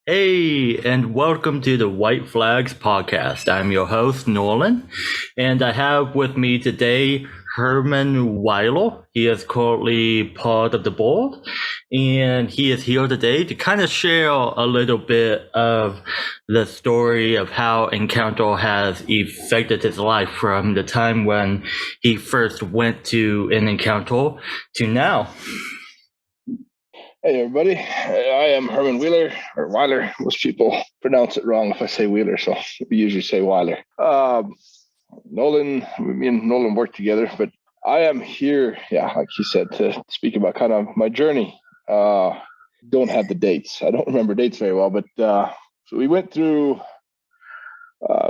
Hey, and welcome to the WhiteFlags Podcast. I'm your host, Nolan, and I have with me today Herman Weiler. He is currently part of the board, and he is here today to kind of share a little bit of the story of how Encounter has affected his life from the time when he first went to an Encounter to now. Hey everybody, I am Herman Wheeler or Weiler. Most people pronounce it wrong if I say Wheeler, so we usually say Weiler. Me and Nolan work together, but I am here, like you said, to speak about kind of my journey. Don't have the dates. I don't remember dates very well, but so we went through.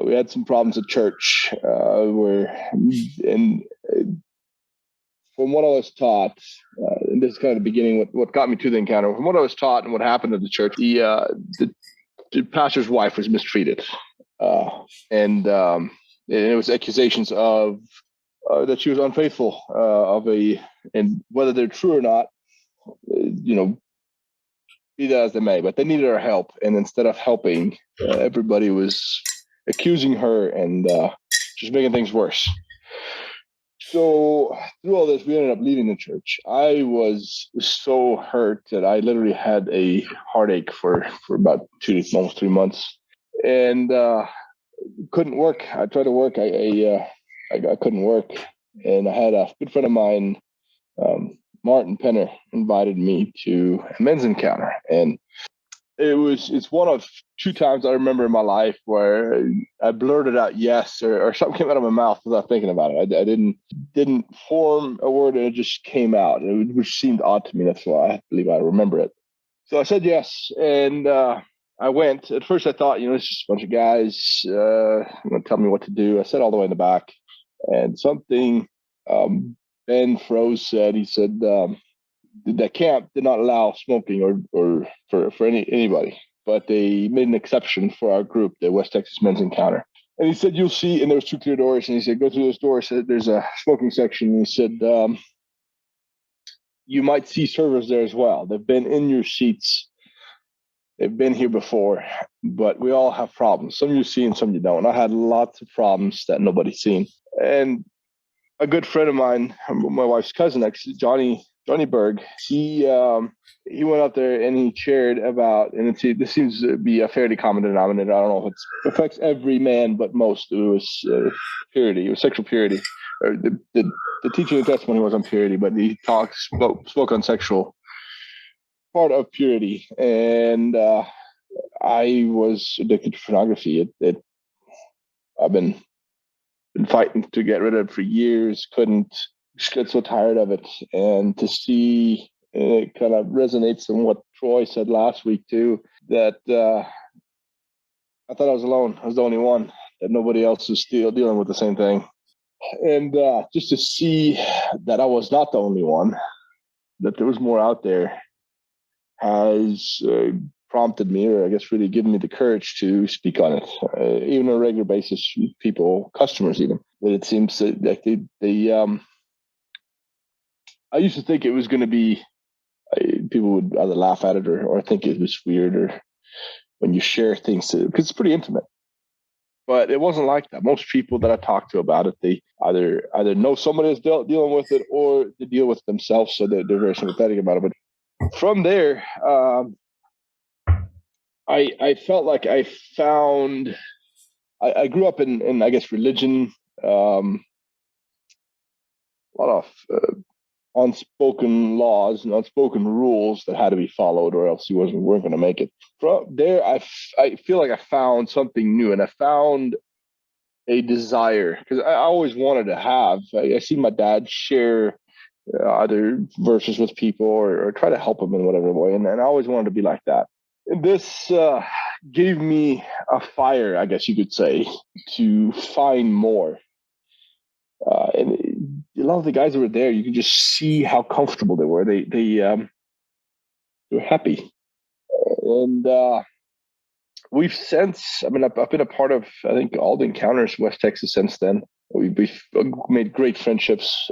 We had some problems at church, and from what I was taught, and this is kind of the beginning, what got me to the encounter, from what I was taught and what happened at the church, the pastor's wife was mistreated. And it was accusations of that she was unfaithful and whether they're true or not, be that as they may, but they needed our help. And instead of helping, everybody was accusing her and just making things worse. So through all this, we ended up leaving the church. I was so hurt that I literally had a heartache for about almost 3 months, and couldn't work. I tried to work. I couldn't work, and I had a good friend of mine, Martin Penner, invited me to a men's encounter, and it's one of two times I remember in my life where I blurted out yes, or something came out of my mouth without thinking about it. I didn't form a word, and it just came out, which seemed odd to me. That's why I believe I remember it. So I said yes, and I went. At first I thought, it's just a bunch of guys going to tell me what to do. I sat all the way in the back, and something Ben Froze said. He said, that camp did not allow smoking or for anybody, but they made an exception for our group, the West Texas Men's Encounter. And he said, you'll see, and there was two clear doors, and he said, go through those doors. There's a smoking section. And he said, you might see servers there as well. They've been in your seats. They've been here before, but we all have problems. Some you see and some you don't. I had lots of problems that nobody's seen. And a good friend of mine, my wife's cousin, actually, Johnny Berg, he went out there and he shared about, and this seems to be a fairly common denominator. I don't know if it affects every man, but most. It was purity. It was sexual purity. Or the teaching and testimony was on purity, but he spoke on sexual part of purity. And I was addicted to pornography. I've been fighting to get rid of it for years. Couldn't just get so tired of it, and to see it kind of resonates on what Troy said last week too, that I thought I was alone. I was the only one, that nobody else was still dealing with the same thing. And just to see that I was not the only one, that there was more out there, has prompted me, or I guess really given me the courage to speak on it, even on a regular basis, people, customers even. But it seems that I used to think it was going to be, people would either laugh at it or think it was weird, or when you share things, because it's pretty intimate. But it wasn't like that. Most people that I talk to about it, they either know somebody is dealing with it, or they deal with it themselves, so they're very sympathetic about it. But from there, I felt like I found. I grew up in I guess religion, a lot of unspoken laws and unspoken rules that had to be followed, or else you weren't going to make it. From there, I feel like I found something new, and I found a desire, because I always wanted to have. I see my dad share other verses with people, or try to help them in whatever way, and I always wanted to be like that. And this gave me a fire, I guess you could say, to find more. And a lot of the guys that were there, you could just see how comfortable they were. They were happy, and we've since. I mean, I've been a part of, I think, all the encounters in West Texas since then. We've made great friendships.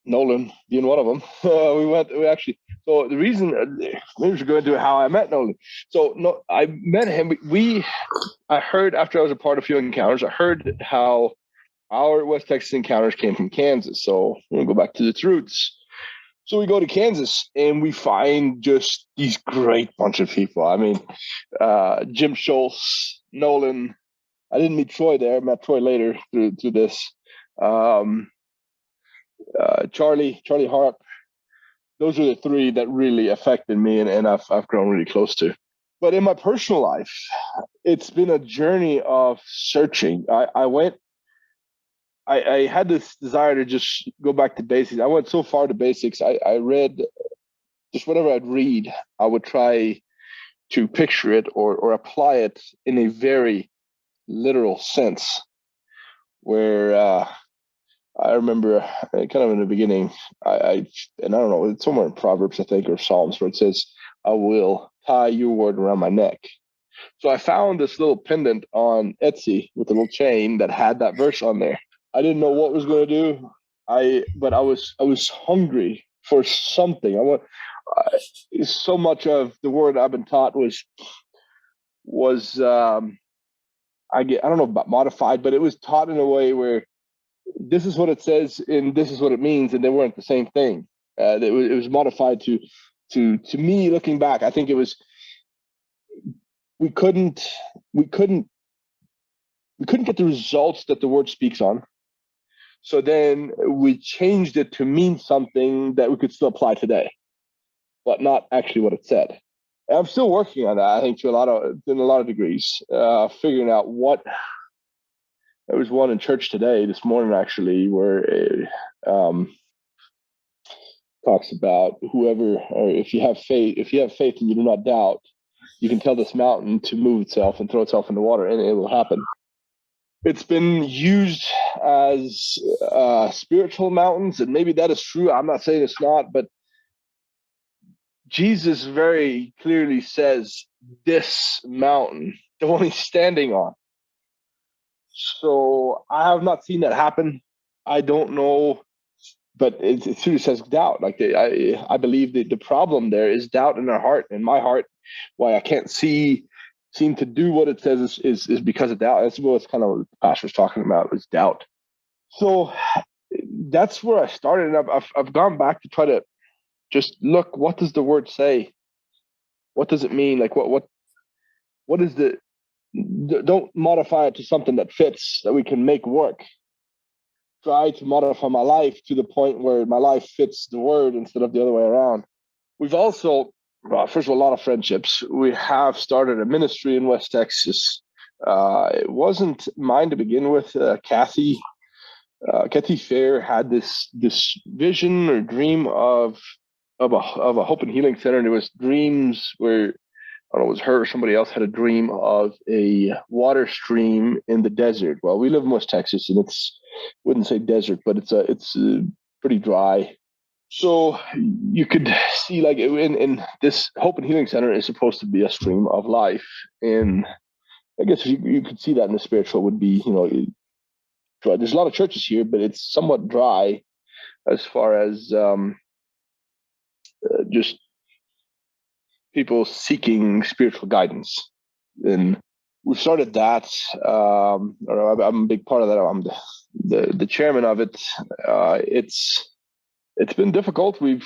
Nolan being one of them. So the reason, maybe we should go into how I met Nolan. So no, I met him. I heard after I was a part of a few encounters, I heard how our West Texas encounters came from Kansas. So we're gonna go back to its roots. So we go to Kansas and we find just these great bunch of people. I mean, Jim Schultz, Nolan. I didn't meet Troy there. I met Troy later through this. Charlie Harp. Those are the three that really affected me, and I've grown really close to. But in my personal life, it's been a journey of searching. I had this desire to just go back to basics. I went so far to basics. I read just whatever I'd read, I would try to picture it or apply it in a very literal sense. Where I remember kind of in the beginning, I don't know, it's somewhere in Proverbs, I think, or Psalms, where it says, I will tie your word around my neck. So I found this little pendant on Etsy with a little chain that had that verse on there. I didn't know what was going to do. But I was hungry for something. So much of the word I've been taught was I don't know about modified, but it was taught in a way where this is what it says and this is what it means, and they weren't the same thing. It was modified to me. Looking back, I think it was we couldn't get the results that the word speaks on. So then we changed it to mean something that we could still apply today, but not actually what it said. And I'm still working on that. I think in a lot of degrees, figuring out what. There was one in church this morning actually, where it talks about whoever, or if you have faith and you do not doubt, you can tell this mountain to move itself and throw itself in the water, and it will happen. It's been used as spiritual mountains, and maybe that is true. I'm not saying it's not, but Jesus very clearly says this mountain, the one he's standing on. So I have not seen that happen. I don't know, but it truly says doubt. Like I believe that the problem there is doubt in our heart, in my heart. Why I can't seem to do what it says is because of doubt. That's what kind of what the pastor's talking about, is doubt. So that's where I started, and I've gone back to try to just look, what does the word say? What does it mean? Like what is the, don't modify it to something that fits, that we can make work. Try to modify my life to the point where my life fits the word instead of the other way around. We've also, first of all, a lot of friendships. We have started a ministry in West Texas. It wasn't mine to begin with. Kathy Fair had this vision or dream of a hope and healing center, and it was dreams where, I don't know, it was her or somebody else had a dream of a water stream in the desert. Well, we live in West Texas, and wouldn't say desert, but it's pretty dry. So you could see, like, in this Hope and Healing Center is supposed to be a stream of life, and I guess you could see that in the spiritual would be, dry. There's a lot of churches here, but it's somewhat dry as far as just people seeking spiritual guidance. And we started that. I'm a big part of that. I'm the chairman of it. It's been difficult. We're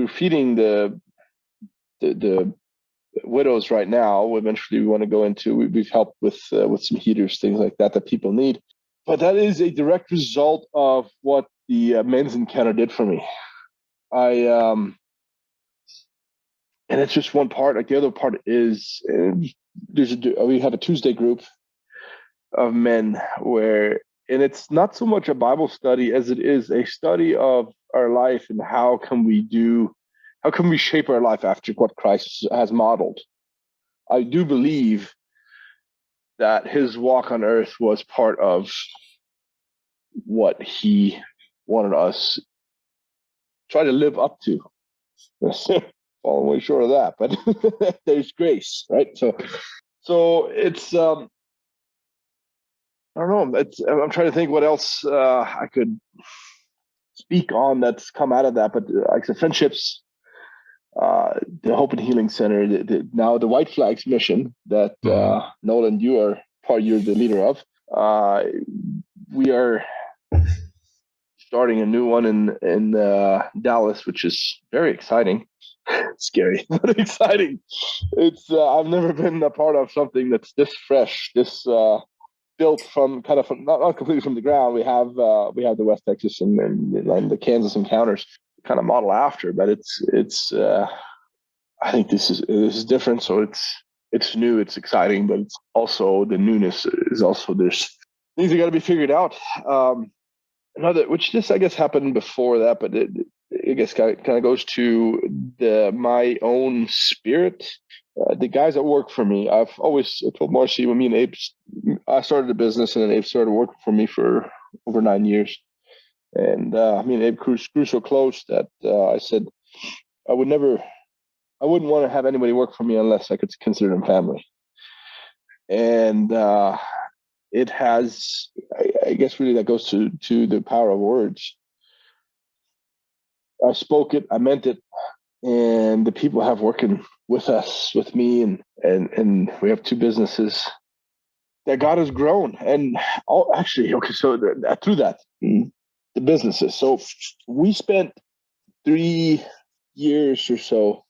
feeding the widows right now. Eventually, we want to go into. We've helped with some heaters, things like that people need. But that is a direct result of what the men's encounter did for me. And it's just one part. Like, the other part is we have a Tuesday group of men and it's not so much a Bible study as it is a study of our life and how can we shape our life after what Christ has modeled. I do believe that his walk on earth was part of what he wanted us try to live up to. Falling way short of that, but there's grace, right? So it's I don't know. I'm trying to think what else I could speak on that's come out of that, but like the friendships, the Hope and Healing Center, now the White Flag's mission that Nolan, you're the leader of. We are starting a new one in Dallas, which is very exciting. Scary, but exciting. It's I've never been a part of something that's this fresh, this built from not completely from the ground. We have the West Texas and the Kansas encounters kind of model after, but it's I think this is different. So it's new, it's exciting, but it's also the newness is also there's things that got to be figured out. Another, which this I guess happened before that, but I guess kind of goes to my own spirit. The guys that work for me, I told Marcy when me and Abe, I started a business and then Abe started working for me for over 9 years. And me and Abe grew so close that I said I wouldn't want to have anybody work for me unless I could consider them family. And it has, I guess really that goes to the power of words. I spoke it, I meant it, and the people have working with us, with me, and we have 2 businesses that God has grown. And through that, the businesses. So we spent 3 years or so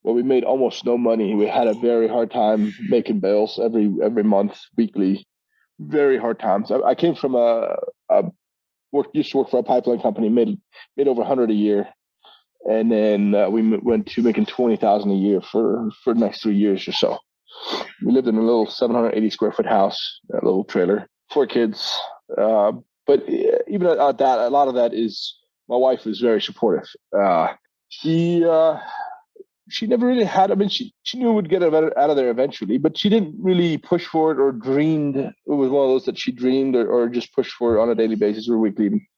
where we made almost no money. We had a very hard time making bills every month, weekly, very hard times. I came from used to work for a pipeline company, made over 100 a year. And then we went to making 20,000 a year for the next 3 years or so. We lived in a little 780 square foot house, a little trailer, 4 kids. But even at that, a lot of that is my wife is very supportive. She never really had. I mean, she knew we'd get out of there eventually, but she didn't really push for it or dreamed. It was one of those that she dreamed or just pushed for it on a daily basis or weekly.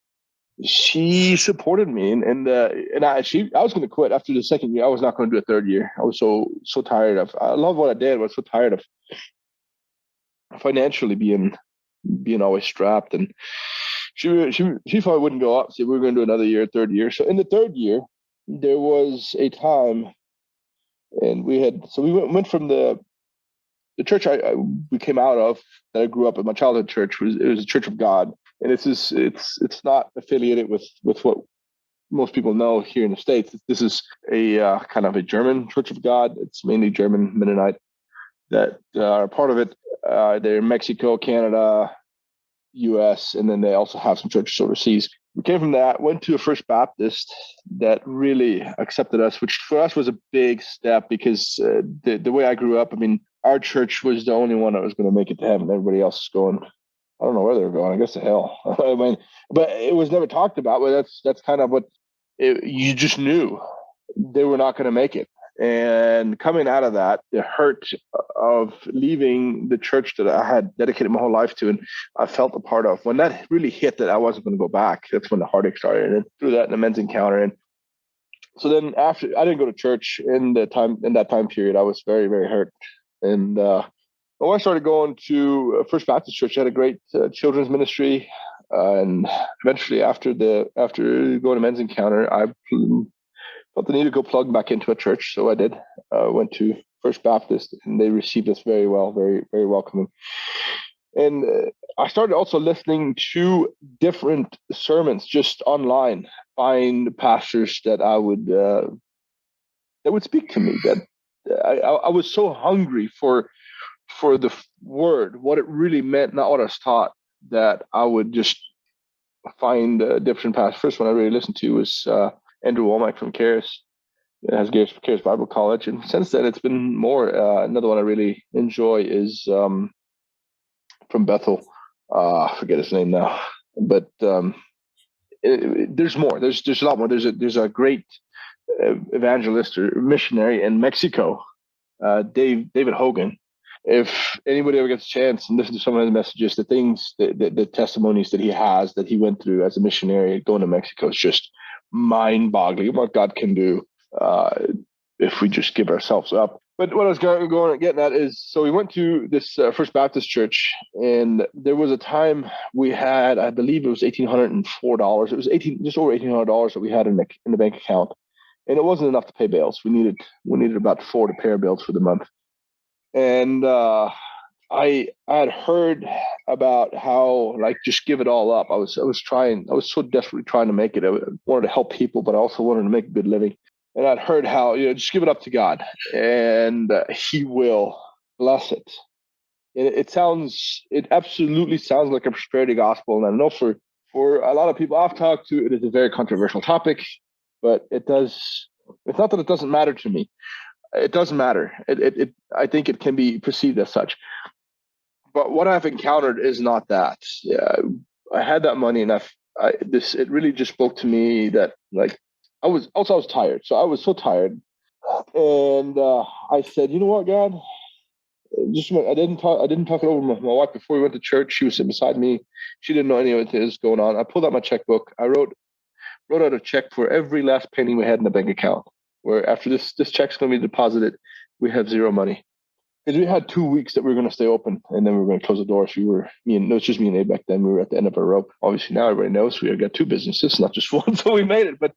She supported me, and I was going to quit after the second year. I was not going to do a third year. I was so tired of. I love what I did. I was so tired of financially being always strapped, and she probably wouldn't go up. So we were going to do another year, third year. So in the third year, there was a time, and we went from the church we came out of that I grew up at. My childhood church was a Church of God. And it's not affiliated with what most people know here in the States. This is a kind of a German Church of God. It's mainly German Mennonite that are part of it. They're in Mexico, Canada, U.S., and then they also have some churches overseas. We came from that, went to a First Baptist that really accepted us, which for us was a big step because the way I grew up, I mean, our church was the only one that was going to make it to heaven. Everybody else is going, I don't know where they're going. I guess to hell. I mean, but it was never talked about. But that's kind of what you just knew they were not going to make it. And coming out of that, the hurt of leaving the church that I had dedicated my whole life to, and I felt a part of, when that really hit that I wasn't going to go back, that's when the heartache started. And through that, in the men's encounter, and so then after I didn't go to church in that time period, I was very, very hurt. And I started going to First Baptist Church. I had a great children's ministry, and eventually, after going to men's encounter, I felt the need to go plug back into a church. So I did. Went to First Baptist, and they received us very well, very, very welcoming. And I started also listening to different sermons just online. Find pastors that would speak to me. That I was so hungry for the word, what it really meant, not what I was taught, that I would just find different pastors. First one I really listened to was Andrew Womack from Charis. It has Charis Bible College, and since then it's been more. Another one I really enjoy is from Bethel. I forget his name now, but there's more. There's a lot more. There's a great evangelist or missionary in Mexico, David Hogan. If anybody ever gets a chance and listen to some of his messages, the things, the testimonies that he went through as a missionary going to Mexico is just mind-boggling. What God can do if we just give ourselves up. But what I was getting at is, so we went to this First Baptist church, and there was a time we had, I believe it was $1,804. It was just over $1,800 that we had in the bank account, and it wasn't enough to pay bills. We needed about 4 to pay our bills for the month. And I had heard about how, like, just give it all up. I was so desperately trying to make it. I wanted to help people, but I also wanted to make a good living. And I'd heard how, just give it up to God, and He will bless it. And it absolutely sounds like a prosperity gospel. And I know for a lot of people I've talked to, it is a very controversial topic, but it's not that it doesn't matter to me. It doesn't matter. I think it can be perceived as such. But what I've encountered is not that. Yeah, I had that money, and it really just spoke to me that, like, I was tired. So I was so tired, and I said, you know what, God, I didn't talk it over with my wife before we went to church. She was sitting beside me. She didn't know any of it is going on. I pulled out my checkbook. I wrote out a check for every last penny we had in the bank account. Where after this check's going to be deposited, we have zero money. Because we had 2 weeks that we were going to stay open, and then we were going to close the doors. It was just me and Abe back then. We were at the end of our rope. Obviously, now everybody knows we got 2 businesses, not just one. So we made it. But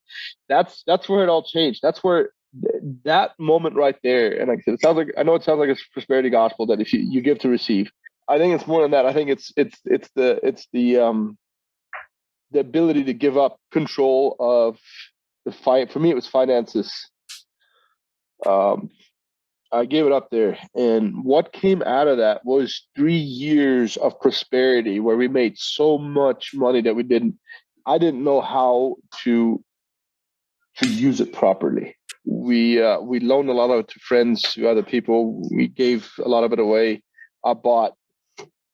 that's where it all changed. That's where that moment right there. And like I said, I know it sounds like a prosperity gospel that if you give to receive. I think it's more than that. I think it's the ability to give up control of the fight. For me, it was finances. I gave it up there. And what came out of that was 3 years of prosperity where we made so much money that I didn't know how to use it properly. We loaned a lot of it to friends, to other people. We gave a lot of it away. I bought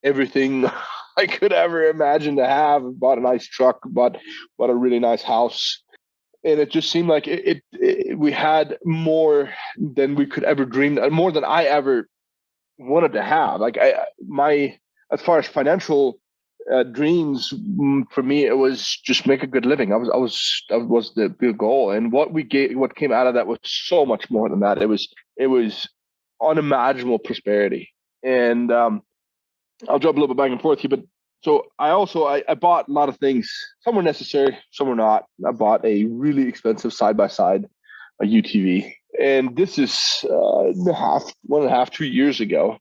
everything I could ever imagine to have. Bought a nice truck, bought a really nice house. And it just seemed like we had more than we could ever dream, more than I ever wanted to have. Like as far as financial dreams, for me, it was just make a good living. That was the big goal. And what came out of that was so much more than that. It was unimaginable prosperity. And I'll jump a little bit back and forth here, but so I bought a lot of things. Some were necessary, some were not. I bought a really expensive side-by-side, a UTV. And this is 1.5, 2 years ago.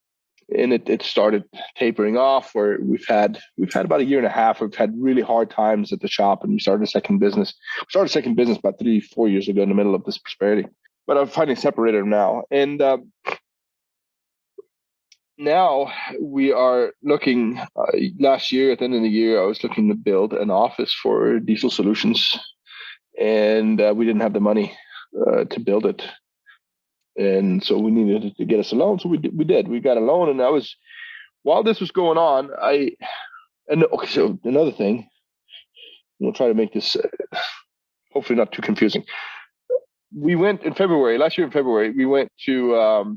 And it started tapering off, where we've had about 1.5 years. We've had really hard times at the shop, and we started a second business. We started a second business about 3-4 years ago in the middle of this prosperity. But I'm finally separated now. And now we are looking, last year, at the end of the year, I was looking to build an office for Diesel Solutions, and we didn't have the money to build it. And so we needed to get us a loan. So we did. We got a loan, and while this was going on, so another thing, we'll try to make this hopefully not too confusing. We went last year in February, we went to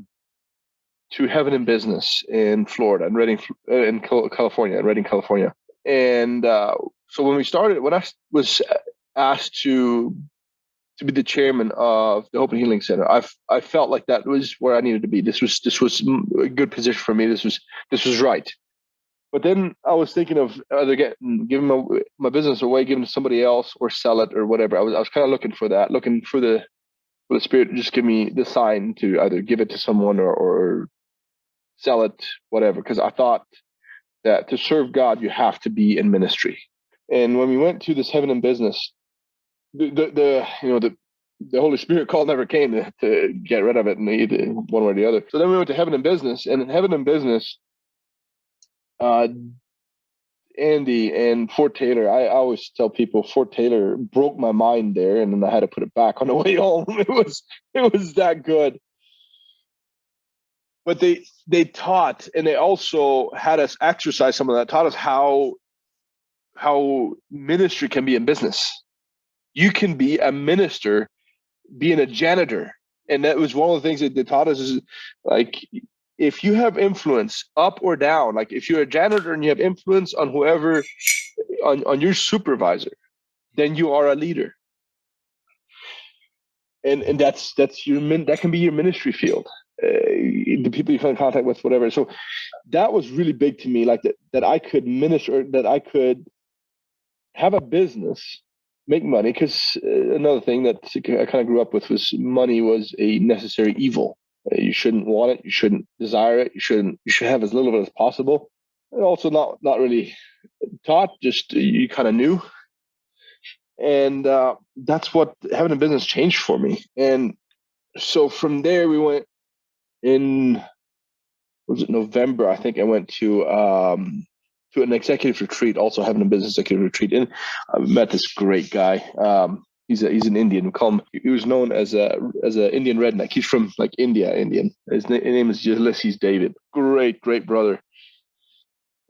Heaven in Business in Florida, in California. And so when I was asked to be the chairman of the Hope and Healing Center, I felt like that was where I needed to be. This was a good position for me. This was right. But then I was thinking of either giving my business away, giving it to somebody else, or sell it, or whatever. I was kind of looking for that, looking for the Spirit to just give me the sign to either give it to someone or sell it, whatever. Because I thought that to serve God, you have to be in ministry. And when we went to this Heaven in Business, the Holy Spirit call never came to get rid of it, and either one way or the other. So then we went to Heaven in Business, and in Heaven in Business, Andy and Fort Taylor, I always tell people Fort Taylor broke my mind there, and then I had to put it back on the way home. It was that good. But they taught, and they also had us exercise some of that, taught us how ministry can be in business. You can be a minister being a janitor. And that was one of the things that they taught us, is like, if you have influence up or down, like if you're a janitor and you have influence on whoever, on your supervisor, then you are a leader. And that can be your ministry field. the people you come in contact with, whatever. So that was really big to me, like that I could minister, that I could have a business, make money. Because another thing that I kind of grew up with was money was a necessary evil. You shouldn't want it. You shouldn't desire it. You should have as little of it as possible. And also not really taught, just you kind of knew. And that's what having a business changed for me. And so from there we went in, was it November? I think I went to an executive retreat, also having a business executive retreat. And I met this great guy. He's an Indian. He was known as a Indian redneck. He's from like Indian. His name is Ulysses David. Great brother.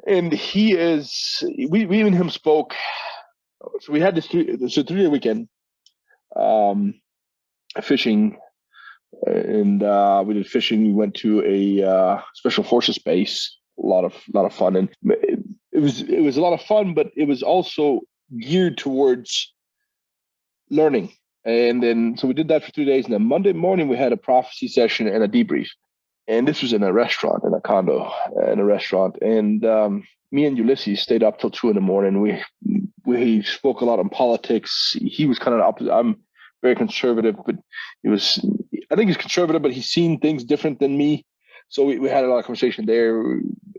And he is. We and him spoke. So we had this 3-day weekend, fishing, and we did fishing. We went to a special forces base. A lot of fun, and it was a lot of fun, but it was also geared towards learning. And then so we did that for 3 days, and then Monday morning we had a prophecy session and a debrief. And this was in a restaurant, in a condo, in a restaurant. And me and Ulysses stayed up till 2 a.m. We spoke a lot on politics. He was kind of the opposite. I'm very conservative, but I think he's conservative, but he's seen things different than me. So we had a lot of conversation there.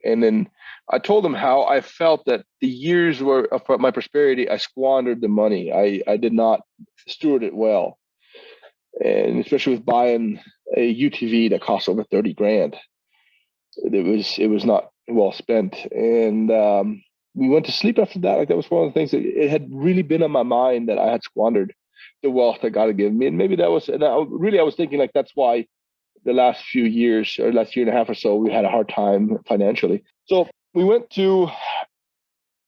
And then I told him how I felt that the years of my prosperity, I squandered the money. I did not steward it well. And especially with buying a UTV that cost over 30 grand, it was not well spent. And we went to sleep after that. Like that was one of the things that it had really been on my mind, that I had squandered the wealth that God had given me. And maybe that was, and I was thinking like that's why the last few years, or last year and a half or so, we had a hard time financially. So we went to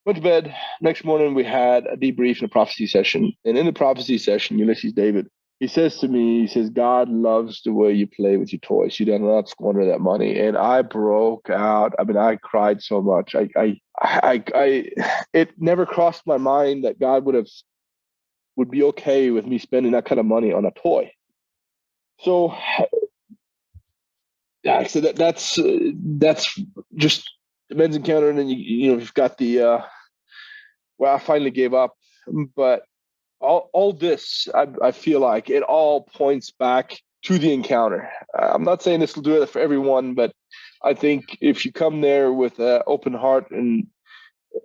bed. Next morning we had a debrief and a prophecy session. And in the prophecy session, Ulysses David, he says to me, he says, God loves the way you play with your toys. You do not squander that money. And I broke out. I mean, I cried so much. It never crossed my mind that God would be okay with me spending that kind of money on a toy. So, yeah, so that's just the men's encounter. And then you've got the I finally gave up, but all this, I feel like it all points back to the encounter. I'm not saying this will do it for everyone, but I think if you come there with an open heart and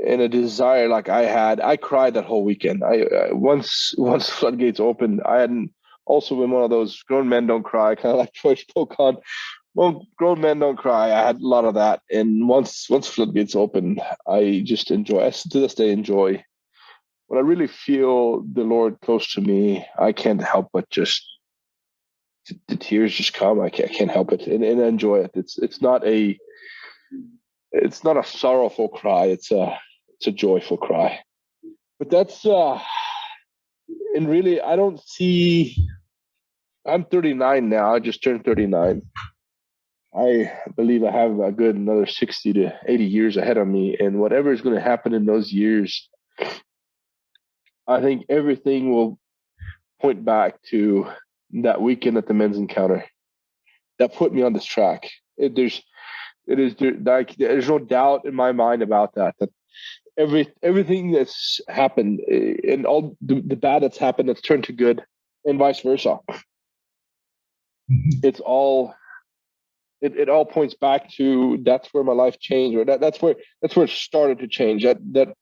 a desire like I had, I cried that whole weekend. Once floodgates opened, I hadn't also been one of those grown men don't cry, kind of like Troy spoke on. Well, grown men don't cry. I had a lot of that, and once floodgates open, I just enjoy. I to this day enjoy. When I really feel the Lord close to me, I can't help but just the tears just come. I can't help it, and I enjoy it. It's not a sorrowful cry. It's a joyful cry. But that's and really, I don't see. I'm 39 now. I just turned 39. I believe I have a good another 60 to 80 years ahead of me, and whatever is going to happen in those years, I think everything will point back to that weekend at the men's encounter that put me on this track. There's no doubt in my mind about that everything that's happened and all the bad that's happened that's turned to good, and vice versa. It's all it all points back to that's where my life changed, or that's where it started to change. That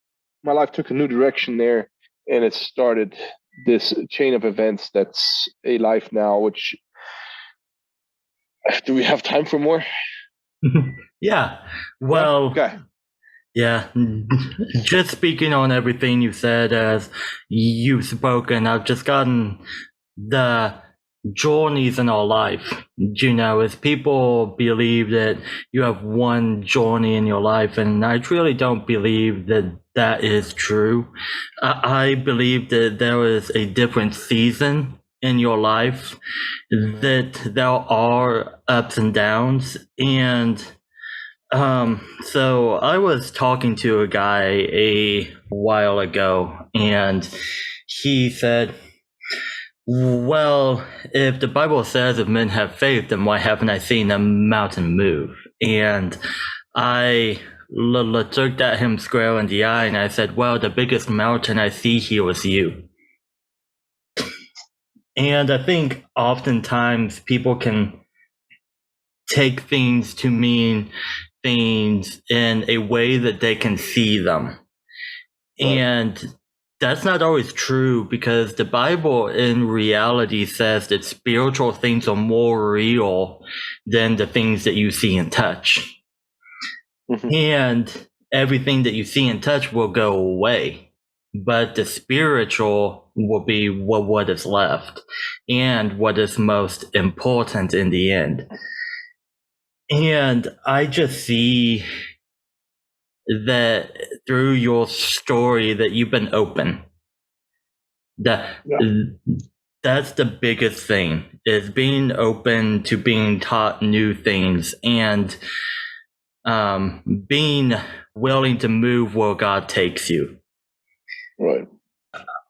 my life took a new direction there, and it started this chain of events that's a life now. Which, do we have time for more? Yeah. Well, okay. Yeah. Just speaking on everything you said as you've spoken, I've just gotten the journeys in our life. As people believe that you have one journey in your life, and I truly don't believe that is true. I believe that there is a different season in your life, that there are ups and downs. And so I was talking to a guy a while ago, and he said, Well, if the Bible says if men have faith, then why haven't I seen a mountain move? And I looked at him square in the eye and I said, well, the biggest mountain I see here is you. And I think oftentimes people can take things to mean things in a way that they can see them. Right. And that's not always true, because the Bible in reality says that spiritual things are more real than the things that you see and touch. Mhm. And everything that you see and touch will go away, but the spiritual will be what is left and what is most important in the end. And I just see that through your story that you've been open. That that's the biggest thing, is being open to being taught new things and being willing to move where God takes you. Right.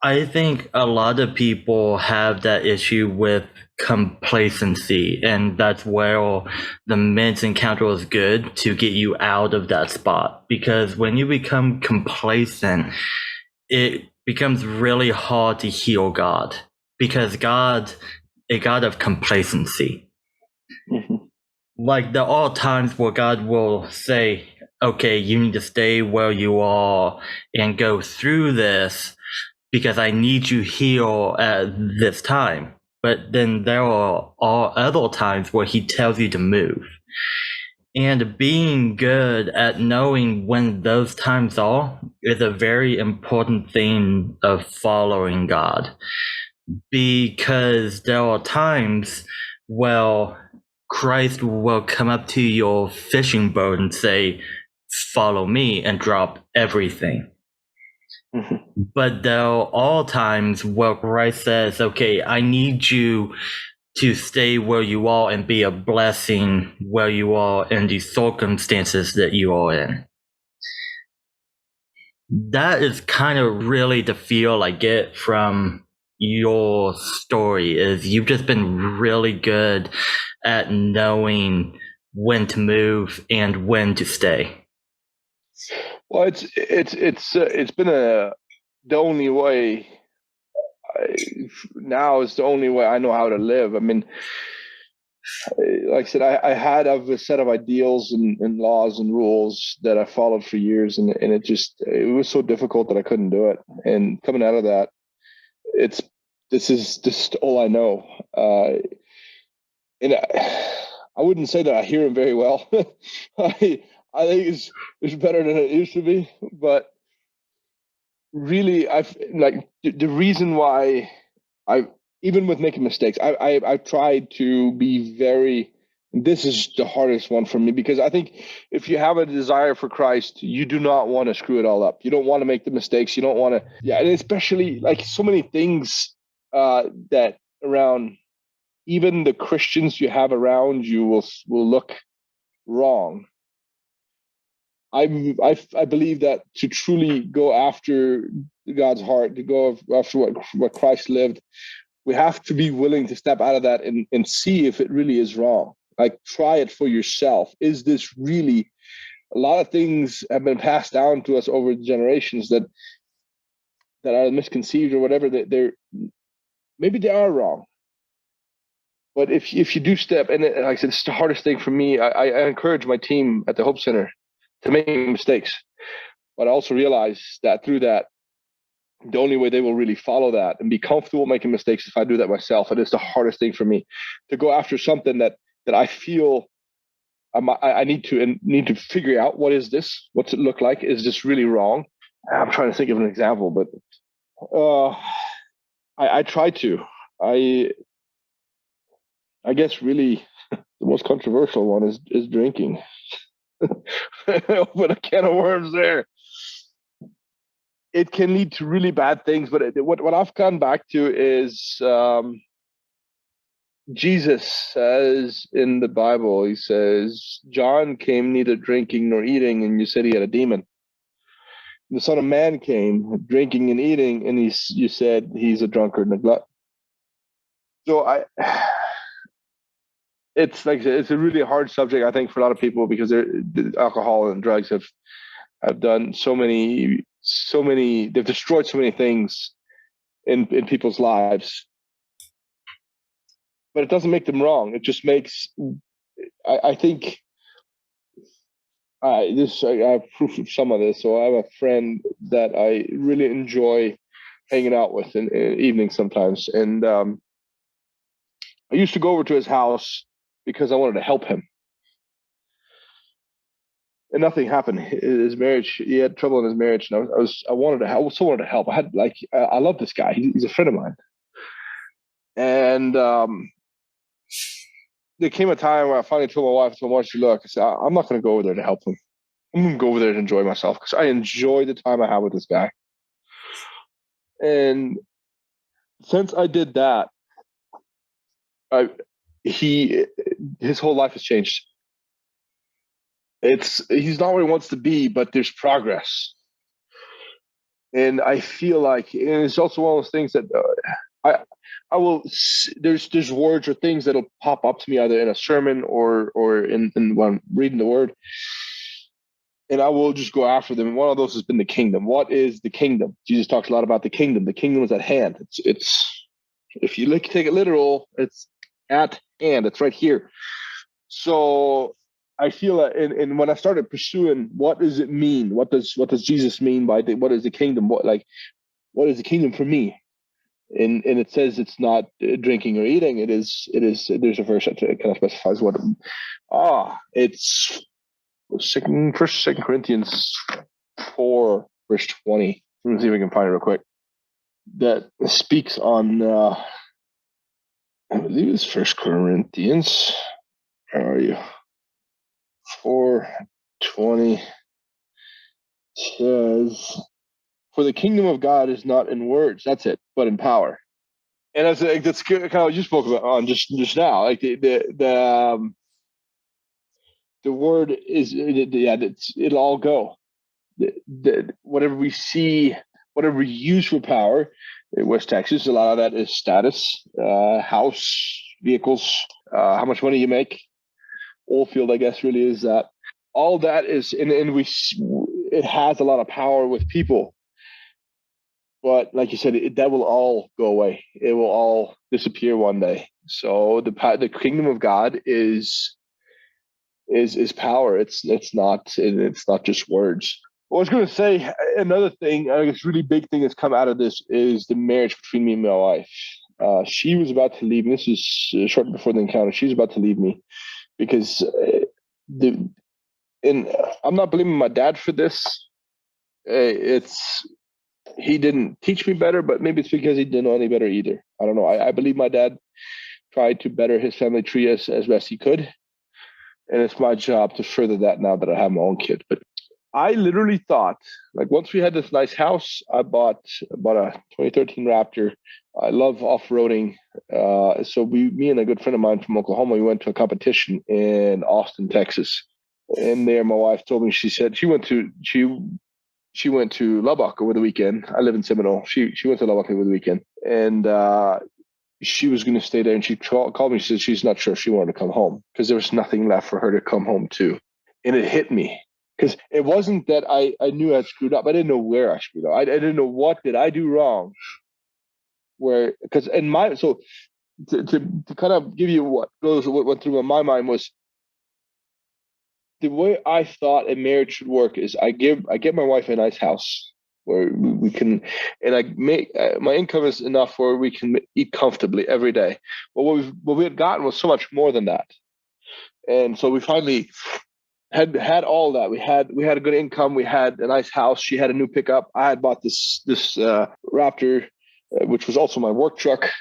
I think a lot of people have that issue with complacency, and that's where the men's encounter is good to get you out of that spot. Because when you become complacent, it becomes really hard to heal God, because God, a God of complacency. Mhm. Like, there are times where God will say, okay, you need to stay where you are and go through this because I need you here at this time. But then there are other times where he tells you to move. And being good at knowing when those times are is a very important thing of following God. Because there are times where Christ will come up to your fishing boat and say, follow me, and drop everything. Mhm. But there are all times where Christ says, okay, I need you to stay where you are and be a blessing where you are in the circumstances that you are in. That is kind of really the feel I get from your story, is you've just been really good at knowing when to move and when to stay. Well, it's been the only way. Now is the only way I know how to live. I mean, like I said, I had a set of ideals and laws and rules that I followed for years, and it was so difficult that I couldn't do it. And coming out of that, this is just all I know. And I wouldn't say that I hear him very well. I think it's better than it used to be, but really, the reason why I, even with making mistakes, I tried to be very. This is the hardest one for me, because I think if you have a desire for Christ, you do not want to screw it all up. You don't want to make the mistakes. You don't want to, yeah, and especially like so many things that around, even the Christians you have around you will look wrong. I believe that to truly go after God's heart, to go after what Christ lived, we have to be willing to step out of that and see if it really is wrong. Like, try it for yourself. Is this really? A lot of things have been passed down to us over generations that are misconceived or whatever. That maybe they are wrong. But if you do step, and like I said, it's the hardest thing for me. I encourage my team at the Hope Center to make mistakes, but I also realize that through that, the only way they will really follow that and be comfortable making mistakes is if I do that myself. And it's the hardest thing for me to go after something that I feel I need to figure out, what is this? What's it look like? Is this really wrong? I'm trying to think of an example, but I try to. I guess really the most controversial one is drinking. Open a can of worms there. It can lead to really bad things, but what I've gone back to is Jesus says in the Bible, he says, John came neither drinking nor eating, and you said he had a demon. The Son of Man came drinking and eating, and you said he's a drunkard and a glutton. So it's like I said, it's a really hard subject, I think, for a lot of people because the alcohol and drugs have done they've destroyed so many things in people's lives. But it doesn't make them wrong. It just makes, I think, I have proof of some of this. So I have a friend that I really enjoy hanging out with in evenings sometimes, and I used to go over to his house because I wanted to help him, and nothing happened. His marriage, he had trouble in his marriage, and I wanted to help. I so wanted to help. I love this guy. He's a friend of mine, and there came a time where I finally told my wife, look, I said, I'm not going to go over there to help him. I'm going to go over there to enjoy myself because I enjoy the time I have with this guy. And since I did that, his whole life has changed. He's not where he wants to be, but there's progress. And I feel like, and it's also one of those things that I will, there's words or things that'll pop up to me either in a sermon or in when I'm reading the word, and I will just go after them. And one of those has been the kingdom. What is the kingdom? Jesus talks a lot about the kingdom. The kingdom is at hand. It's if you take it literal, it's at hand. It's right here. So I feel that, and when I started pursuing, what does it mean? What does Jesus mean by what is the kingdom? What is the kingdom for me? And it says it's not drinking or eating. It is. There's a verse that kind of specifies what. It's Second Corinthians 4 verse 20. Let me see if we can find it real quick. That speaks on. I believe it's First Corinthians. Where are you? 4:20 says, "For the kingdom of God is not in words, that's it, but in power." And that's kind of what you spoke about on just now. Like the word is, it'll all go. Whatever we see, whatever we use for power in West Texas, a lot of that is status, house, vehicles, how much money you make. Oil field, I guess, really is that. All that is, and it has a lot of power with people. But like you said, that will all go away. It will all disappear one day. So the kingdom of God is power. It's not just words. Well, I was going to say another thing. I guess really big thing that's come out of this is the marriage between me and my wife. She was about to leave me. This is shortly before the encounter. She was about to leave me because and I'm not blaming my dad for this. He didn't teach me better, but maybe it's because he didn't know any better either. I don't know. I believe my dad tried to better his family tree as best he could. And it's my job to further that now that I have my own kid. But I literally thought, like, once we had this nice house, I bought a 2013 Raptor. I love off-roading. So me and a good friend of mine from Oklahoma, we went to a competition in Austin, Texas. And there, my wife told me, she said she went to Lubbock over the weekend. I live in Seminole. She went to Lubbock over the weekend, and she was going to stay there. And she called me. She said she's not sure she wanted to come home because there was nothing left for her to come home to. And it hit me because it wasn't that I knew I'd screwed up. I didn't know where I screwed up. I didn't know what did I do wrong. Because in my to kind of give you what went through my mind was, the way I thought a marriage should work is I get my wife a nice house where we can, and I make my income is enough where we can eat comfortably every day. But what we had gotten was so much more than that, and so we finally had all that. We had a good income. We had a nice house. She had a new pickup. I had bought this Raptor, which was also my work truck.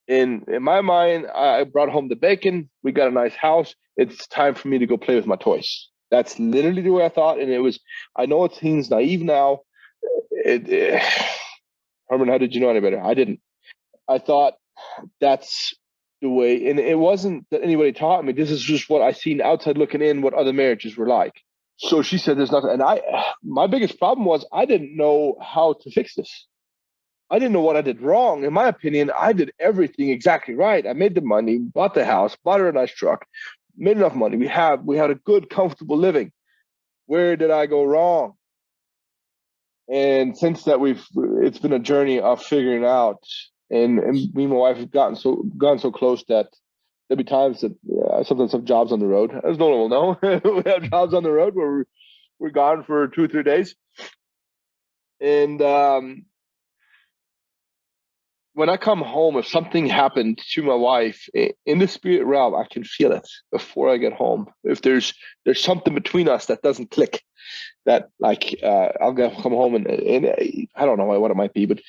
In my mind, I brought home the bacon. We got a nice house. It's time for me to go play with my toys. That's literally the way I thought. And it was, I know it seems naive now. Herman, how did you know any better? I didn't. I thought that's the way. And it wasn't that anybody taught me. This is just what I seen outside looking in, what other marriages were like. So she said there's nothing. And my biggest problem was I didn't know how to fix this. I didn't know what I did wrong. In my opinion, I did everything exactly right. I made the money, bought the house, bought her a nice truck, made enough money. We had a good, comfortable living. Where did I go wrong? And since that, it's been a journey of figuring out. And me and my wife have gotten so close that there'll be times that I sometimes have jobs on the road, as no one will know. We have jobs on the road where we're gone for 2 or 3 days. And when I come home, if something happened to my wife in the spirit realm, I can feel it before I get home. If there's something between us that doesn't click, that like come home and I don't know what it might be, but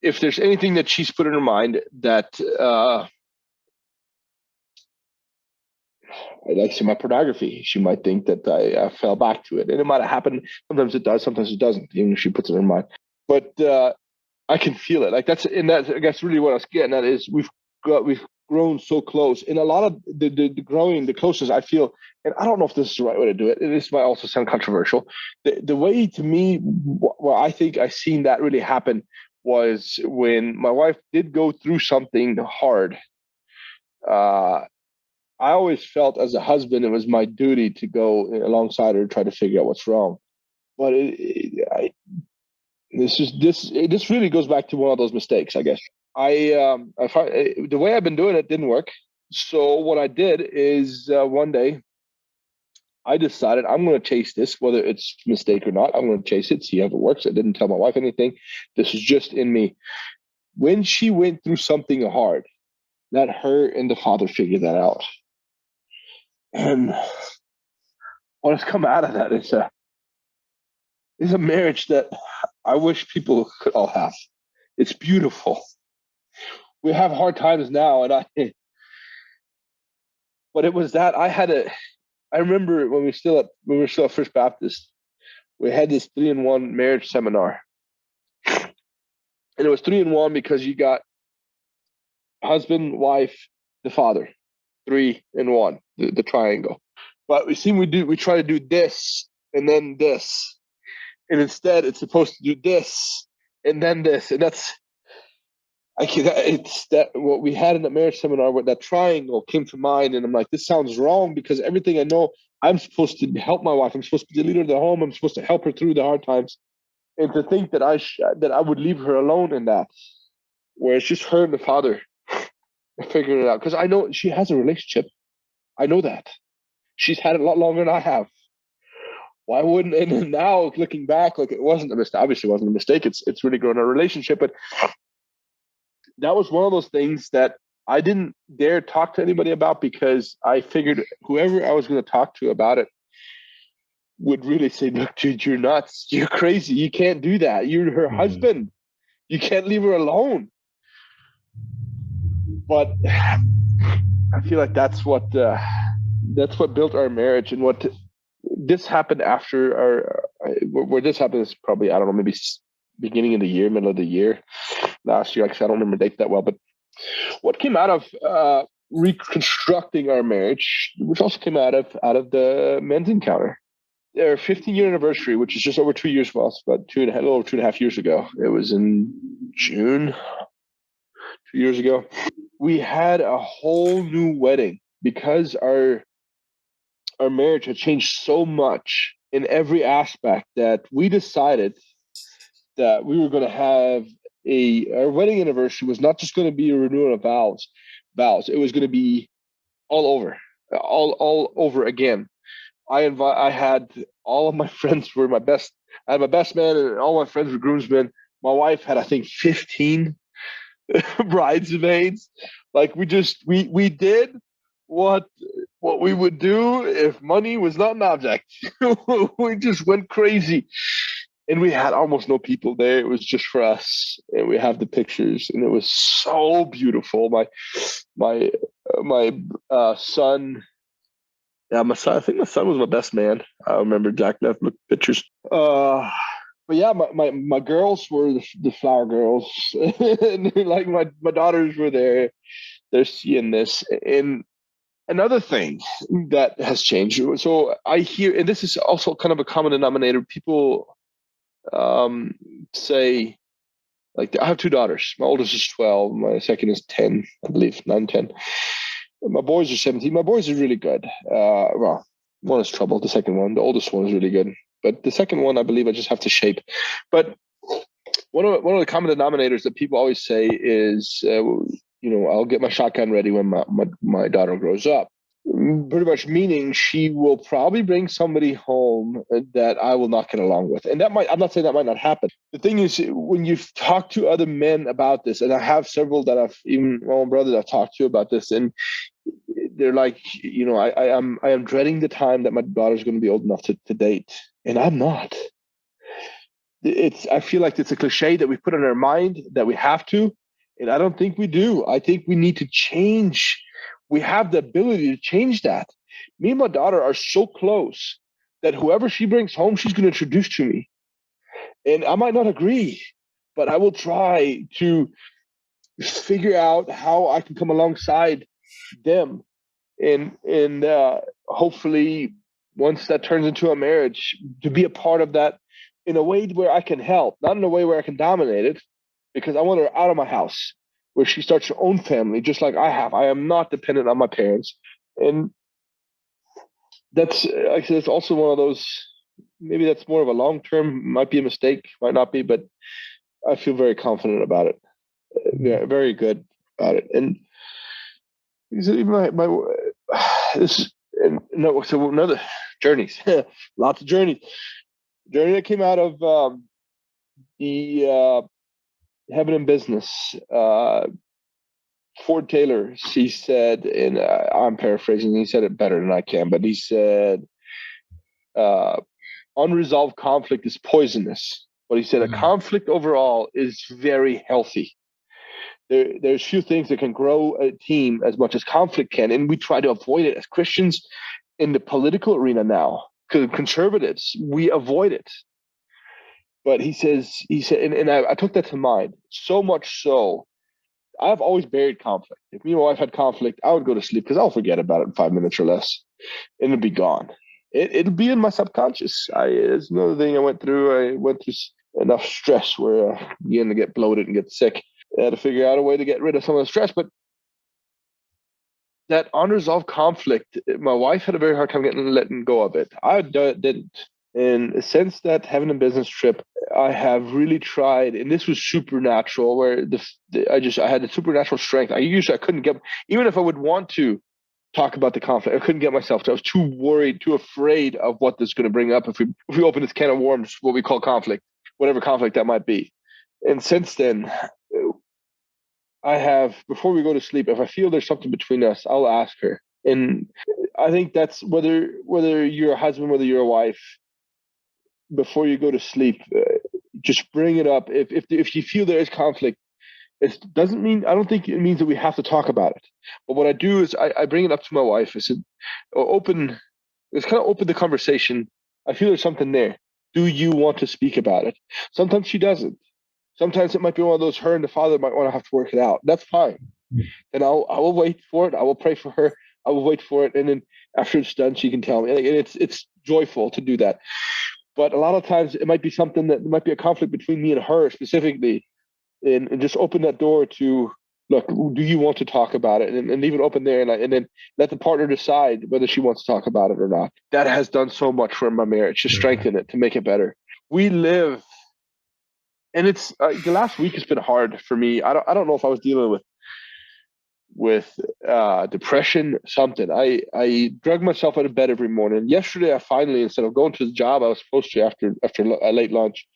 if there's anything that she's put in her mind that I like my pornography, she might think that I fell back to it, and it might have happened. Sometimes it does, sometimes it doesn't. Even if she puts it in her mind, but I can feel it. Like that's I guess really what I was getting at is we've grown so close. And a lot of the closest I feel, and I don't know if this is the right way to do it, and this might also sound controversial. The way to me, where I think I seen that really happen was when my wife did go through something hard. I always felt as a husband, it was my duty to go alongside her to try to figure out what's wrong. But this really goes back to one of those mistakes, I guess. I find the way I've been doing it didn't work. So what I did is one day I decided I'm going to chase this, whether it's a mistake or not. I'm going to chase it, see how it works. I didn't tell my wife anything. This is just in me. When she went through something hard, let her and the father figure that out. And what has come out of that is a marriage that I wish people could all have. It's beautiful. We have hard times now, but it was that I remember when we were still at First Baptist, we had this 3-in-1 marriage seminar. And it was 3-in-1 because you got husband, wife, the father, 3-in-1, the triangle. But we try to do this and then this. And instead it's supposed to do this and then this. And it's that what we had in the marriage seminar where that triangle came to mind. And I'm like, this sounds wrong because everything I know, I'm supposed to help my wife. I'm supposed to be the leader of the home. I'm supposed to help her through the hard times. And to think that I would leave her alone in that, where it's just her and the father figuring it out. Because I know she has a relationship. I know that. She's had it a lot longer than I have. Why wouldn't? And now looking back, like it wasn't a mistake. Obviously, it wasn't a mistake. It's really grown our relationship. But that was one of those things that I didn't dare talk to anybody about because I figured whoever I was going to talk to about it would really say, "Look, dude, you're nuts. You're crazy. You can't do that. You're her husband. You can't leave her alone." But I feel like that's what built our marriage, and what this happened after where this happened is probably, I don't know, maybe beginning of the year, middle of the year last year. Actually, I don't remember the date that well, but what came out of reconstructing our marriage, which also came out of the men's encounter, their 15-year anniversary, which is just over 2 years for us, about a little over 2.5 years ago. It was in June, 2 years ago. We had a whole new wedding because our marriage had changed so much in every aspect that we decided that we were going to have our wedding anniversary was not just going to be a renewal of vows. It was going to be all over again. I had all of my friends were my best. I had my best man, and all my friends were groomsmen. My wife had, I think, 15 bridesmaids. Like we did what we would do if money was not an object. We just went crazy. And we had almost no people there. It was just for us, and we have the pictures, and it was so beautiful. My son, my son. I think my son was my best man. I remember Jack left look pictures. But yeah, my girls were the flower girls, and like my daughters were there. They're seeing this, and another thing that has changed. So I hear, and this is also kind of a common denominator. People say, Like, I have two daughters. My oldest is 12. My second is 10, I believe, 9, 10. And my boys are 17. My boys are really good. Well, one is trouble. The second one, the oldest one, is really good. But the second one, I believe I just have to shape. But one of the common denominators that people always say is, I'll get my shotgun ready when my daughter grows up. Pretty much meaning she will probably bring somebody home that I will not get along with. And I'm not saying that might not happen. The thing is, when you've talked to other men about this, and I have several that even my own brothers I've talked to about this, and they're like, I am dreading the time that my daughter's going to be old enough to date. And I'm not. I feel like it's a cliche that we put in our mind that we have to. And I don't think we do. I think we need to change. We have the ability to change that. Me and my daughter are so close that whoever she brings home, she's going to introduce to me. And I might not agree, but I will try to figure out how I can come alongside them. And hopefully, once that turns into a marriage, to be a part of that in a way where I can help, not in a way where I can dominate it, because I want her out of my house, where she starts her own family, just like I have. I am not dependent on my parents. And that's, like I said, it's also one of those, maybe that's more of a long-term, might be a mistake, might not be, but I feel very confident about it. Yeah, very good about it. And so another journeys, lots of journeys. Journey that came out of the Heaven and Business. Ford Taylor, he said, and I'm paraphrasing, he said it better than I can, but he said, unresolved conflict is poisonous. But he said a conflict overall is very healthy. There's few things that can grow a team as much as conflict can, and we try to avoid it as Christians in the political arena now. Conservatives, we avoid it. But he said, and I took that to mind, so much so, I've always buried conflict. If me and my wife had conflict, I would go to sleep because I'll forget about it in 5 minutes or less, and it'll be gone. It'll be in my subconscious. It's another thing I went through. I went through enough stress where I began to get bloated and get sick. I had to figure out a way to get rid of some of the stress. But that unresolved conflict, my wife had a very hard time letting go of it. I didn't. And since that Heaven and Business trip, I have really tried, and this was supernatural, where I had the supernatural strength. I couldn't get, even if I would want to talk about the conflict, I couldn't get myself to. I was too worried, too afraid of what this is going to bring up if we open this can of worms, what we call conflict, whatever conflict that might be. And since then, I have, before we go to sleep, if I feel there's something between us, I'll ask her. And I think that's whether you're a husband, whether you're a wife, before you go to sleep, just bring it up. If you feel there is conflict, it doesn't mean, I don't think it means that we have to talk about it. But what I do is I bring it up to my wife. I said, let's kind of open the conversation. I feel there's something there. Do you want to speak about it? Sometimes she doesn't. Sometimes it might be one of those, her and the father might want to have to work it out. That's fine. And I will wait for it. I will pray for her. I will wait for it. And then after it's done, she can tell me. And it's joyful to do that. But a lot of times it might be something that might be a conflict between me and her specifically, and just open that door to, look, do you want to talk about it? And leave it open there, and then let the partner decide whether she wants to talk about it or not. That has done so much for my marriage, to strengthen it, to make it better. We live, and it's the last week has been hard for me. I don't know if I was dealing with depression, something. I drug myself out of bed every morning. Yesterday, I finally, instead of going to the job I was supposed to after a late lunch,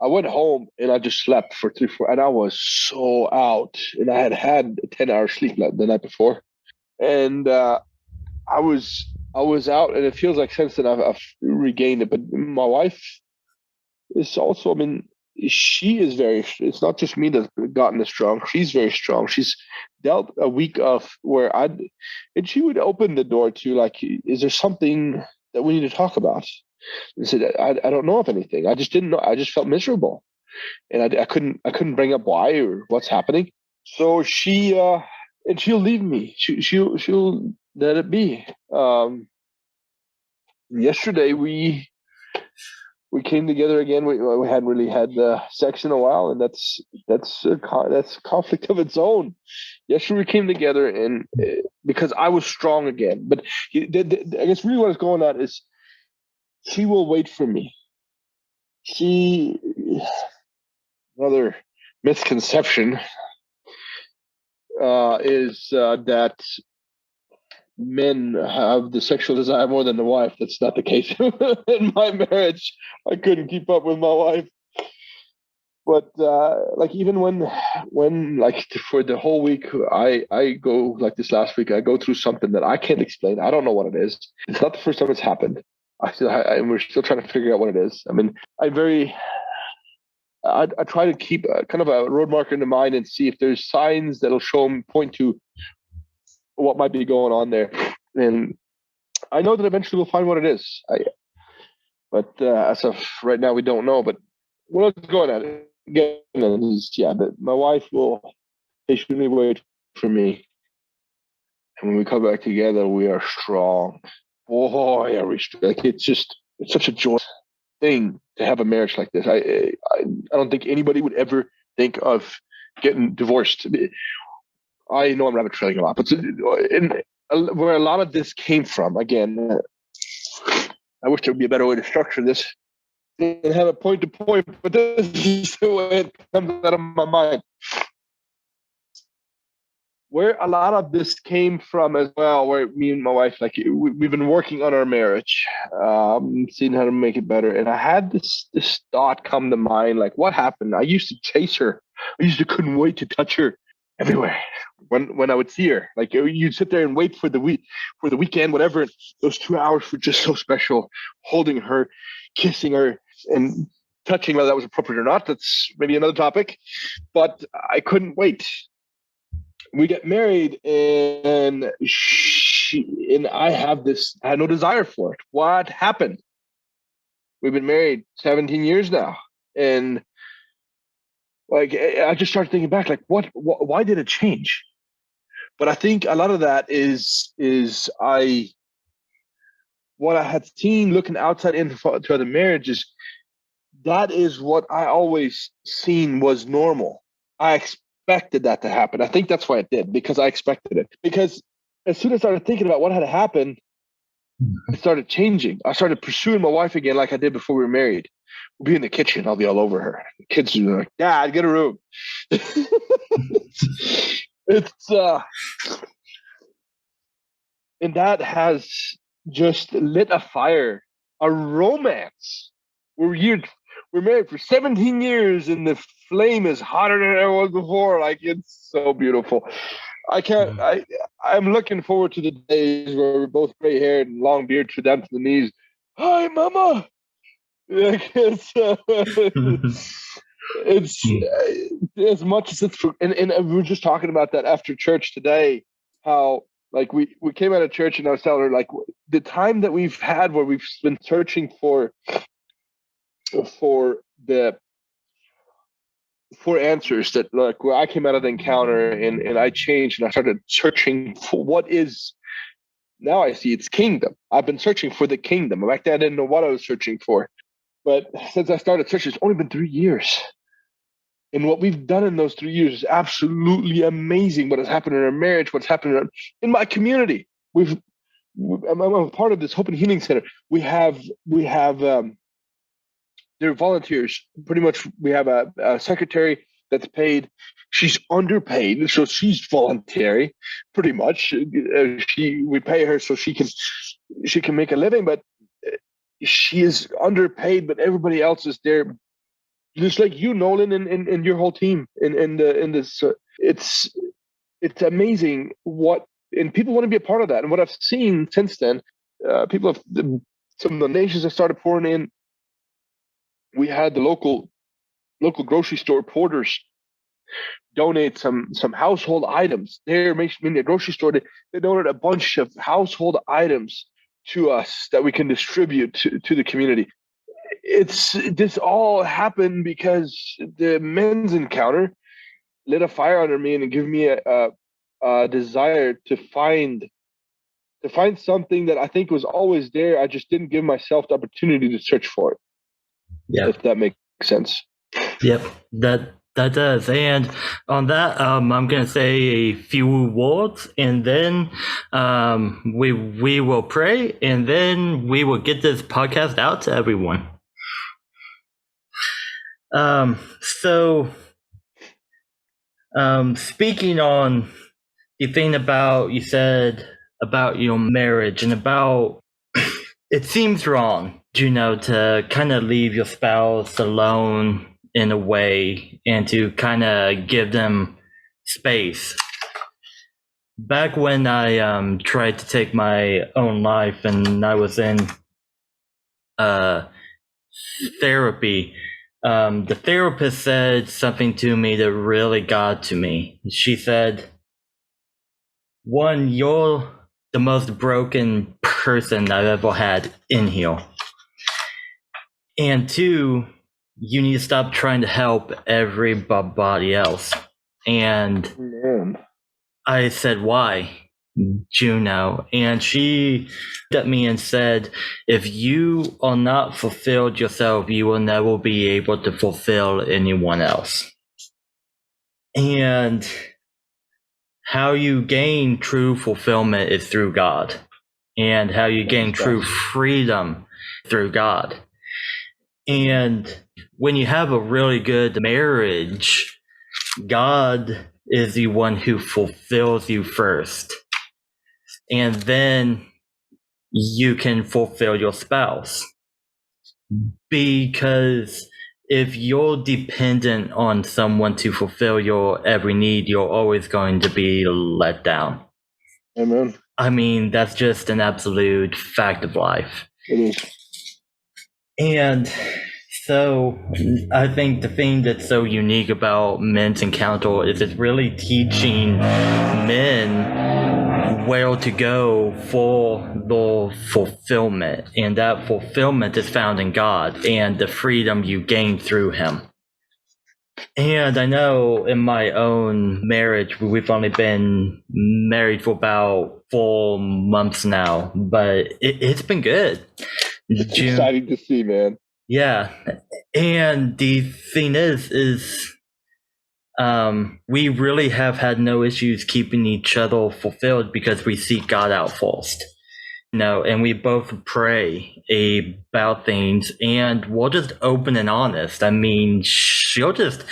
I went home and I just slept for 3-4, and I was so out. And I had 10 hours sleep the night before, and I was out, and it feels like since then I've regained it. But my wife is also, I mean, she is it's not just me that's gotten this strong. She's very strong. She's dealt a week of where and she would open the door to, like, is there something that we need to talk about? And said, I don't know of anything. I just didn't know. I just felt miserable, and I couldn't bring up why or what's happening. So she and she'll leave me. She'll let it be. Yesterday we we came together again. We hadn't really had sex in a while, and that's a conflict of its own. Yesterday we came together, and because I was strong again. But I guess really what is going on is she will wait for me. Another misconception is that men have the sexual desire more than the wife. That's not the case. In my marriage, I couldn't keep up with my wife. But like even when like for the whole week, I go like this last week, I go through something that I can't explain. I don't know what it is. It's not the first time it's happened. We're still trying to figure out what it is. I mean, I try to keep kind of a road marker in the mind and see if there's signs that'll point to what might be going on there. And I know that eventually we'll find what it is. But as of right now, we don't know. But what's going on again is, that my wife will patiently wait for me. And when we come back together, we are strong. Boy, are we strong. Like, it's such a joyous thing to have a marriage like this. I don't think anybody would ever think of getting divorced. I know I'm rabbit trailing a lot, but where a lot of this came from, again, I wish there would be a better way to structure this and have a point to point, but this is the way it comes out of my mind. Where a lot of this came from as well, where me and my wife, like we've been working on our marriage, seeing how to make it better. And I had this thought come to mind, like, what happened? I used to chase her. Couldn't wait to touch her everywhere. When I would see her, like you'd sit there and wait for the weekend, whatever. Those 2 hours were just so special. Holding her, kissing her, and touching, whether that was appropriate or not, that's maybe another topic. But I couldn't wait. We get married, and I had no desire for it. What happened? We've been married 17 years now, and like I just started thinking back, like why did it change? But I think a lot of that is what I had seen looking outside into other marriages. That is what I always seen was normal. I expected that to happen. I think that's why it did, because I expected it. Because as soon as I started thinking about what had happened, it started changing. I started pursuing my wife again like I did before we were married. We'll be in the kitchen. I'll be all over her. The kids are like, Dad, get a room. And that has just lit a fire, a romance. We're married for 17 years, and the flame is hotter than it was before. Like, it's so beautiful. I'm looking forward to the days where we're both gray haired and long beards down to the knees. Hi, Mama. Like, it's as much as it's, and we were just talking about that after church today, how like we came out of church and I was telling her, like, the time that we've had where we've been searching for answers, that like where I came out of the encounter and I changed and I started searching for what is, now I see it's kingdom. I've been searching for the kingdom. Back then I didn't know what I was searching for. But since I started searching, it's only been 3 years. And what we've done in those 3 years is absolutely amazing. What has happened in our marriage, what's happened in my community. I'm a part of this Hope and Healing Center. We have they're volunteers. Pretty much, we have a secretary that's paid. She's underpaid, so she's voluntary. Pretty much, we pay her so she can make a living, but she is underpaid. But everybody else is there, just like you, Nolan, and your whole team. In this, it's amazing what, and people want to be a part of that. And what I've seen since then, some donations have started pouring in. We had the local grocery store porters donate some household items. They're in the grocery store. They donated a bunch of household items to us that we can distribute to the community. This all happened because the men's encounter lit a fire under me and gave me a desire to find something that I think was always there. I just didn't give myself the opportunity to search for it. Yeah. if that makes sense. Yep. That does. And on that, I'm gonna say a few words, and then we will pray, and then we will get this podcast out to everyone. So speaking on the thing about you said about your marriage and about it seems wrong, to kind of leave your spouse alone in a way and to kind of give them space. Back when I tried to take my own life and I was in therapy, the therapist said something to me that really got to me. She said, one, you're the most broken person I've ever had in here. And two, you need to stop trying to help everybody else. And I said, why, Juno? And she looked at me and said, if you are not fulfilled yourself, you will never be able to fulfill anyone else. And how you gain true fulfillment is through God. And how you gain true freedom through God. And when you have a really good marriage, God is the one who fulfills you first. And then you can fulfill your spouse. Because if you're dependent on someone to fulfill your every need, you're always going to be let down. Amen. I mean, that's just an absolute fact of life. It is. And so I think the thing that's so unique about Men's Encounter is it's really teaching men where to go for the fulfillment. And that fulfillment is found in God and the freedom you gain through Him. And I know in my own marriage, we've only been married for about 4 months now, but it's been good. It's exciting to see, man. Yeah. And the thing is we really have had no issues keeping each other fulfilled because we seek God out first. And we both pray about things and we're just open and honest. I mean, she'll just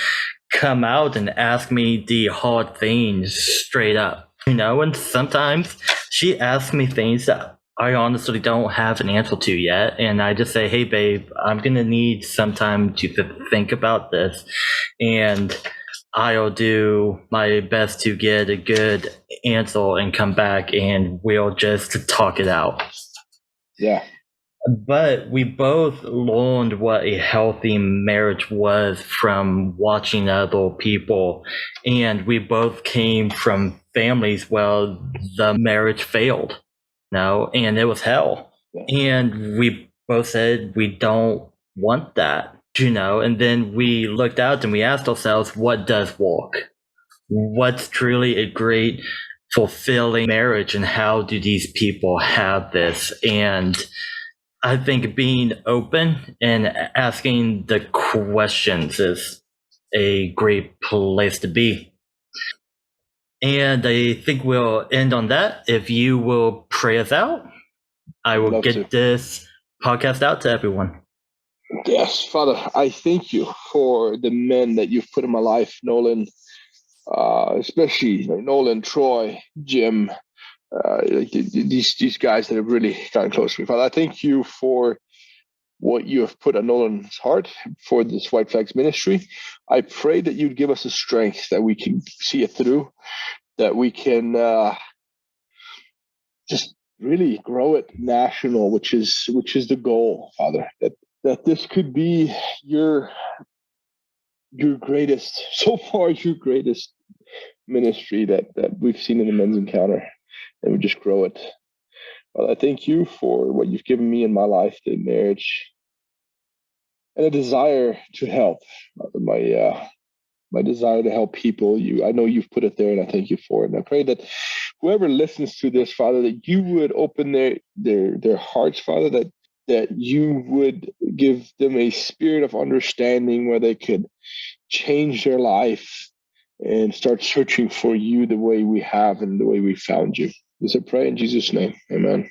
come out and ask me the hard things straight up, and sometimes she asks me things that I honestly don't have an answer to yet. And I just say, hey, babe, I'm going to need some time to think about this. And I'll do my best to get a good answer and come back and we'll just talk it out. Yeah. But we both learned what a healthy marriage was from watching other people. And we both came from families where the marriage failed. And it was hell. Yeah. And we both said we don't want that, and then we looked out and we asked ourselves, what does work? What's truly a great, fulfilling marriage, and how do these people have this? And I think being open and asking the questions is a great place to be. And I think we'll end on that. If you will pray us out, I will get this podcast out to everyone. Yes, Father, I thank you for the men that you've put in my life, Nolan, especially Nolan, Troy, Jim, these guys that have really gotten close to me. Father, I thank you for what you have put on Nolan's heart for this WhiteFlags ministry. I pray that you'd give us the strength that we can see it through, that we can just really grow it national, which is the goal, Father. That this could be your greatest, so far, your greatest ministry that we've seen in the Men's Encounter, and we just grow it. Well, I thank you for what you've given me in my life, the marriage, and a desire to help. My desire to help people. I know you've put it there, and I thank you for it. And I pray that whoever listens to this, Father, that you would open their hearts, Father, that that you would give them a spirit of understanding where they could change their life and start searching for you the way we have and the way we found you. This I pray in Jesus' name. Amen.